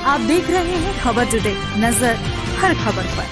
आप देख रहे हैं खबर टुडे, नजर हर खबर पर।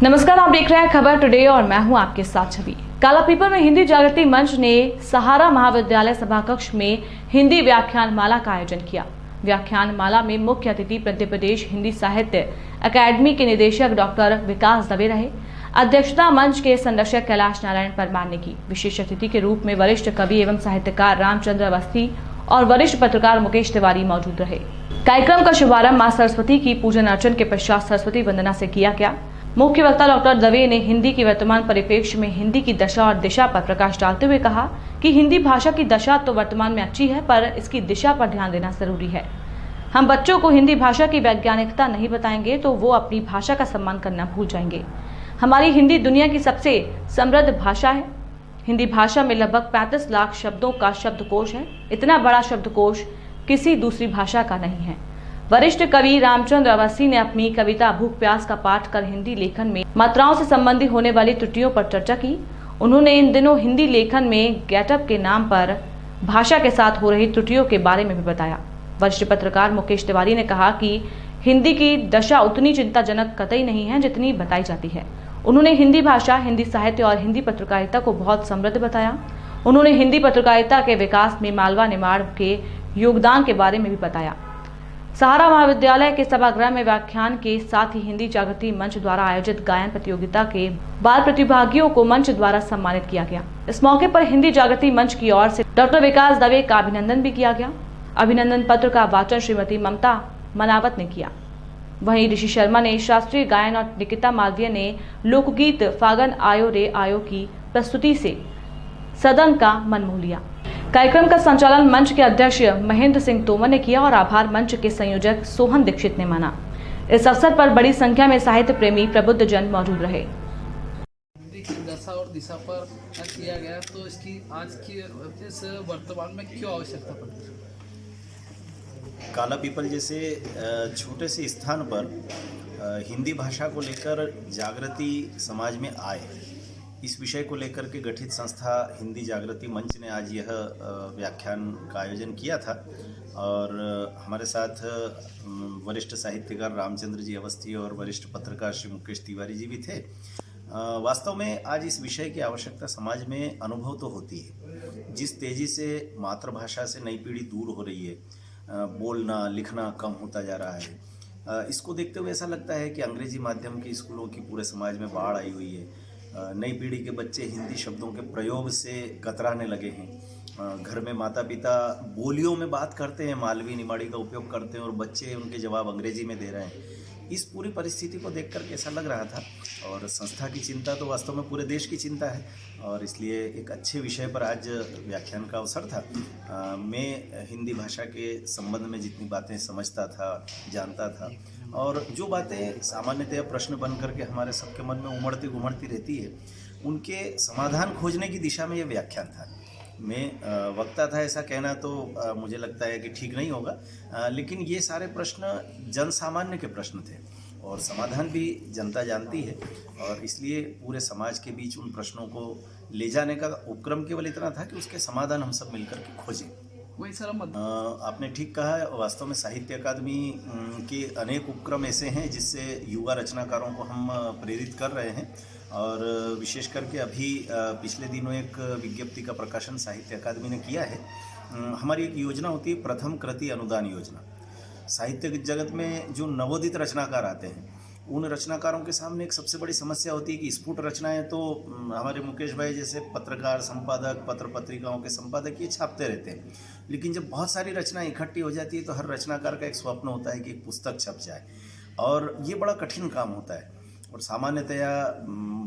नमस्कार, आप देख रहे हैं खबर टुडे और मैं हूं आपके साथ छवि। कालापीपल में हिंदी जागृति मंच ने सहारा महाविद्यालय सभाकक्ष में हिंदी व्याख्यान माला का आयोजन किया। व्याख्यान माला में मुख्य अतिथि मध्य प्रदेश हिंदी साहित्य अकादमी के निदेशक डॉक्टर विकास दवे रहे। अध्यक्षता मंच के संरक्षक कैलाश नारायण परमार ने की। विशेष अतिथि के रूप में वरिष्ठ कवि एवं साहित्यकार रामचंद्र अवस्थी और वरिष्ठ पत्रकार मुकेश तिवारी मौजूद रहे। कार्यक्रम का शुभारंभ मां सरस्वती की पूजन अर्चन के पश्चात सरस्वती वंदना से किया गया। मुख्य वक्ता डॉक्टर दवे ने हिंदी की वर्तमान परिप्रेक्ष्य में हिंदी की दशा और दिशा पर प्रकाश डालते हुए कहा कि हिंदी भाषा की दशा तो वर्तमान में अच्छी है, पर इसकी दिशा पर ध्यान देना जरूरी है। हम बच्चों को हिंदी भाषा की वैज्ञानिकता नहीं बताएंगे तो वो अपनी भाषा का सम्मान करना भूल जाएंगे। हमारी हिंदी दुनिया की सबसे समृद्ध भाषा है। हिंदी भाषा में लगभग 35 लाख शब्दों का शब्दकोश है। इतना बड़ा शब्दकोश किसी दूसरी भाषा का नहीं है। वरिष्ठ कवि रामचंद्र अवस्थी ने अपनी कविता भूख प्यास का पाठ कर हिंदी लेखन में मात्राओं से संबंधित होने वाली त्रुटियों पर चर्चा की। उन्होंने इन दिनों हिंदी लेखन में गेटअप के नाम पर भाषा के साथ हो रही त्रुटियों के बारे में भी बताया। वरिष्ठ पत्रकार मुकेश तिवारी ने कहा कि हिंदी की दशा उतनी चिंताजनक कतई नहीं है जितनी बताई जाती है। उन्होंने हिंदी भाषा, हिंदी साहित्य और हिंदी पत्रकारिता को बहुत समृद्ध बताया। उन्होंने हिंदी पत्रकारिता के विकास में मालवा निर्माण के योगदान के बारे में भी बताया। सहारा महाविद्यालय के सभागृह में व्याख्यान के साथ ही हिंदी जागृति मंच द्वारा आयोजित गायन प्रतियोगिता के बाल प्रतिभागियों को मंच द्वारा सम्मानित किया गया। इस मौके पर हिंदी जागृति मंच की ओर से डॉक्टर विकास दवे का अभिनंदन भी किया गया। अभिनंदन पत्र का वाचन श्रीमती ममता मनावत ने किया। वहीं ऋषि शर्मा ने शास्त्रीय गायन और निकिता मालवीय ने लोकगीत फागन आयो रे आयो की प्रस्तुति से सदन का मन मोह लिया। कार्यक्रम का संचालन मंच के अध्यक्ष महेंद्र सिंह तोमर ने किया और आभार मंच के संयोजक सोहन दीक्षित ने माना। इस अवसर पर बड़ी संख्या में साहित्य प्रेमी प्रबुद्ध जन मौजूद रहे। हिंदी की दशा और दिशा पर किया गया, तो इसकी आज की इस वर्तमान में क्यों आवश्यकता पड़ती है? कालापीपल जैसे छोटे से स्थान पर हिंदी भाषा को लेकर जागृति समाज में आए, इस विषय को लेकर के गठित संस्था हिंदी जागृति मंच ने आज यह व्याख्यान का आयोजन किया था। और हमारे साथ वरिष्ठ साहित्यकार रामचंद्र जी अवस्थी और वरिष्ठ पत्रकार श्री मुकेश तिवारी जी भी थे। वास्तव में आज इस विषय की आवश्यकता समाज में अनुभव तो होती है। जिस तेज़ी से मातृभाषा से नई पीढ़ी दूर हो रही है, बोलना लिखना कम होता जा रहा है, इसको देखते हुए ऐसा लगता है कि अंग्रेजी माध्यम के स्कूलों की पूरे समाज में बाढ़ आई हुई है। नई पीढ़ी के बच्चे हिंदी शब्दों के प्रयोग से कतराने लगे हैं। घर में माता पिता बोलियों में बात करते हैं, मालवी निमाड़ी का उपयोग करते हैं और बच्चे उनके जवाब अंग्रेजी में दे रहे हैं। इस पूरी परिस्थिति को देख कर के ऐसा लग रहा था, और संस्था की चिंता तो वास्तव में पूरे देश की चिंता है, और इसलिए एक अच्छे विषय पर आज व्याख्यान का अवसर था। मैं हिंदी भाषा के संबंध में जितनी बातें समझता था, जानता था, और जो बातें सामान्यतः प्रश्न बन करके हमारे सबके मन में उमड़ती घुमड़ती रहती है, उनके समाधान खोजने की दिशा में ये व्याख्यान था। मैं वक्ता था ऐसा कहना तो मुझे लगता है कि ठीक नहीं होगा, लेकिन ये सारे प्रश्न जन सामान्य के प्रश्न थे और समाधान भी जनता जानती है, और इसलिए पूरे समाज के बीच उन प्रश्नों को ले जाने का उपक्रम केवल इतना था कि उसके समाधान हम सब मिलकर के खोजें। वही सर, आपने ठीक कहा है। वास्तव में साहित्य अकादमी के अनेक उपक्रम ऐसे हैं जिससे युवा रचनाकारों को हम प्रेरित कर रहे हैं, और विशेष करके अभी पिछले दिनों एक विज्ञप्ति का प्रकाशन साहित्य अकादमी ने किया है। हमारी एक योजना होती है प्रथम कृति अनुदान योजना। साहित्य जगत में जो नवोदित रचनाकार आते हैं, उन रचनाकारों के सामने एक सबसे बड़ी समस्या होती है कि स्फुट रचनाएं तो हमारे मुकेश भाई जैसे पत्रकार, संपादक, पत्र पत्रिकाओं के संपादक ये छापते रहते हैं, लेकिन जब बहुत सारी रचनाएं इकट्ठी हो जाती है तो हर रचनाकार का एक स्वप्न होता है कि एक पुस्तक छप जाए, और ये बड़ा कठिन काम होता है। और सामान्यतया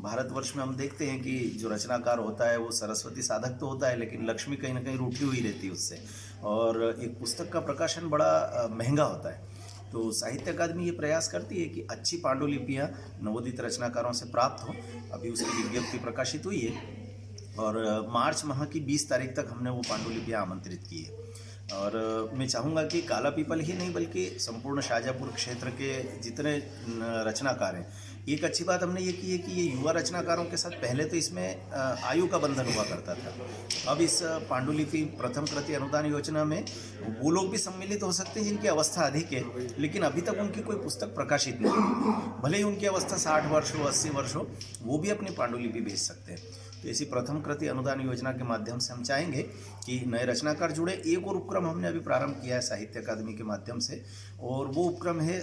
भारतवर्ष में हम देखते हैं कि जो रचनाकार होता है वो सरस्वती साधक तो होता है, लेकिन लक्ष्मी कहीं ना कहीं रूठी हुई रहती है उससे, और एक पुस्तक का प्रकाशन बड़ा महंगा होता है। तो साहित्य अकादमी ये प्रयास करती है कि अच्छी पांडुलिपियाँ नवोदित रचनाकारों से प्राप्त हो। अभी उसकी विज्ञप्ति प्रकाशित हुई है, और मार्च माह की 20 तारीख तक हमने वो पांडुलिपियाँ आमंत्रित की है। और मैं चाहूँगा कि कालापीपल ही नहीं बल्कि संपूर्ण शाहजहाँपुर क्षेत्र के जितने रचनाकार हैं, एक अच्छी बात हमने ये की है कि ये युवा रचनाकारों के साथ पहले तो इसमें आयु का बंधन हुआ करता था। अब इस पांडुलिपि प्रथम कृति अनुदान योजना में वो लोग भी सम्मिलित हो सकते हैं जिनकी अवस्था अधिक है, लेकिन अभी तक उनकी कोई पुस्तक प्रकाशित नहीं है। भले ही उनकी अवस्था 60 वर्ष हो, 80 वर्ष हो, वो भी अपनी पांडुलिपि भेज सकते हैं। तो इसी प्रथम कृति अनुदान योजना के माध्यम से हम चाहेंगे कि नए रचनाकार जुड़े। एक और उपक्रम हमने अभी प्रारंभ किया है साहित्य अकादमी के माध्यम से, और वो उपक्रम है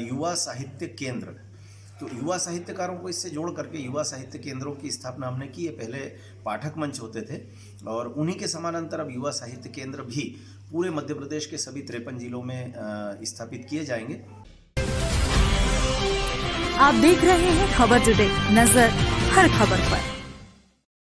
युवा साहित्य केंद्र। तो युवा साहित्यकारों को इससे जोड़ करके युवा साहित्य केंद्रों की स्थापना हमने की है। पहले पाठक मंच होते थे और उन्हीं के समानांतर अब युवा साहित्य केंद्र भी पूरे मध्य प्रदेश के सभी 53 जिलों में स्थापित किए जाएंगे। आप देख रहे हैं खबर टुडे, नजर हर खबर पर।